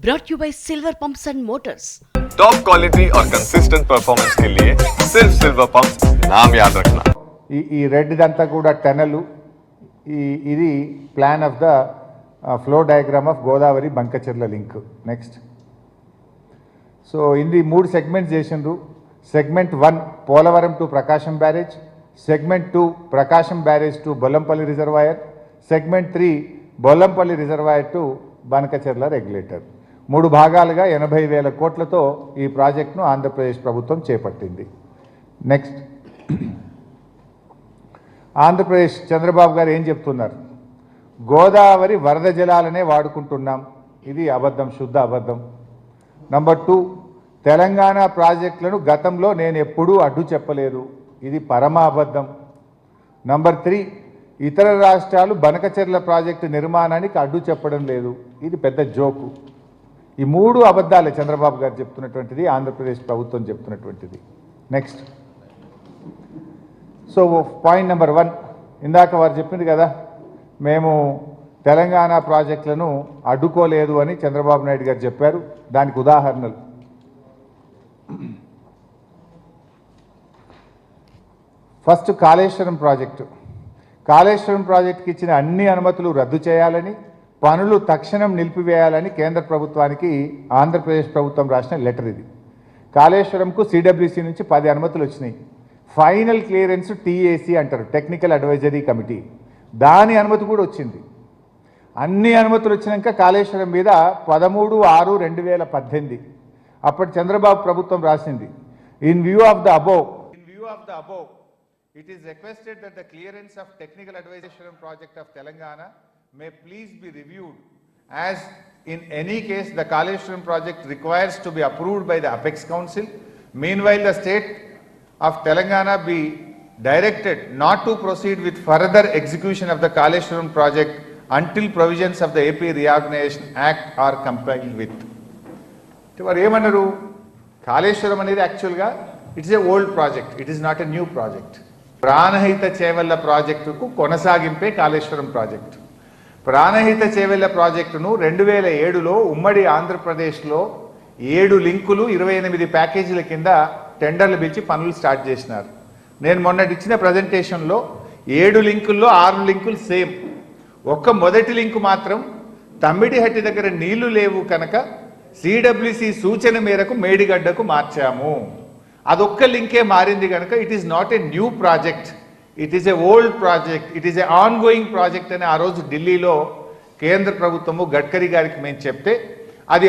brought you by Silver Pumps and Motors. Top quality और consistent performance के लिए सिर्फ सिल्वर पंप्स नाम याद रखना. ఈ రెడ్ దంతా కూడా టనల్ ఇది plan of the flow diagram of Godavari Bankacherla link. Next so ఇది 3 సెగ్మెంట్స్ చేసిండ్రు. Segment 1 Polavaram to Prakasam barrage, segment 2 Prakasam barrage to Bollampalli reservoir, segment 3 Bollampalli reservoir to Bankacherla regulator. 3 భాగాలుగా 80,000 కోట్లతో ఈ ప్రాజెక్టును ఆంధ్రప్రదేశ్ ప్రభుత్వం చేపట్టింది. నెక్స్ట్ ఆంధ్రప్రదేశ్ చంద్రబాబు గారు ఏం చెప్తున్నారు? గోదావరి వరద జలాలనే వాడుకుంటున్నాం. ఇది అబద్ధం, శుద్ధ అబద్ధం. నంబర్ 2, తెలంగాణ ప్రాజెక్టులను గతంలో నేను ఎప్పుడూ అడ్డు చెప్పలేదు. ఇది పరమ అబద్ధం. నంబర్ 3, ఇతర రాష్ట్రాలు బనకచెర్ల ప్రాజెక్టు నిర్మాణానికి అడ్డు చెప్పడం లేదు. ఇది పెద్ద జోకు. ఈ 3 అబద్ధాలే చంద్రబాబు గారు చెప్తున్నటువంటిది, ఆంధ్రప్రదేశ్ ప్రభుత్వం చెప్తున్నటువంటిది. నెక్స్ట్ సో పాయింట్ నెంబర్ 1, ఇందాక వారు చెప్పింది కదా, మేము తెలంగాణ ప్రాజెక్టులను అడ్డుకోలేదు అని చంద్రబాబు నాయుడు గారు చెప్పారు. దానికి ఉదాహరణలు ఫస్ట్ కాళేశ్వరం ప్రాజెక్టు. కాళేశ్వరం ప్రాజెక్టుకి ఇచ్చిన అన్ని అనుమతులు రద్దు చేయాలని, పనులు తక్షణం నిలిపివేయాలని కేంద్ర ప్రభుత్వానికి ఆంధ్రప్రదేశ్ ప్రభుత్వం రాసిన లెటర్ ఇది. కాళేశ్వరంకు సిడబ్ల్యూసి నుంచి 10 అనుమతులు వచ్చినాయి. ఫైనల్ క్లియరెన్స్ టీఏసీ అంటారు, టెక్నికల్ అడ్వైజరీ కమిటీ. దాని అనుమతి కూడా వచ్చింది. అన్ని అనుమతులు వచ్చినాక కాళేశ్వరం మీద 13/6/2018 అప్పటి చంద్రబాబు ప్రభుత్వం రాసింది, in view of the above it is requested that the clearance of technical advisory project of Telangana may please be reviewed, as in any case the Kaleshwaram project requires to be approved by the Apex Council. Meanwhile, the state of Telangana be directed not to proceed with further execution of the Kaleshwaram project until provisions of the AP Reorganization Act are complied with. వారు ఏమన్నారు? కాళేశ్వరం అనేది యాక్చువల్గా it's a old project, it is not a new project. Pranahita Chevella ప్రాజెక్టుకు కొనసాగింపే Kaleshwaram project. Pranahita Chevella ప్రాజెక్టును 2007లో ఉమ్మడి ఆంధ్రప్రదేశ్లో 7 లింకులు 28 ప్యాకేజీల కింద టెండర్లు పిలిచి పనులు స్టార్ట్ చేసినారు. నేను మొన్నటి ఇచ్చిన ప్రజెంటేషన్లో 7 లింకుల్లో 6 లింకులు సేమ్. ఒక్క మొదటి లింకు మాత్రం తమ్మిడిహట్టి దగ్గర నీళ్లు లేవు కనుక సిడబ్ల్యూసి సూచన మేరకు మేడిగడ్డకు మార్చాము. అదొక్క లింకే మారింది కనుక it is not a new project, it is a old project, it is A on going project అని ఆ రోజు ఢిల్లీలో కేంద్ర ప్రభుత్వము గడ్కరీ గారికి మేము చెప్తే అది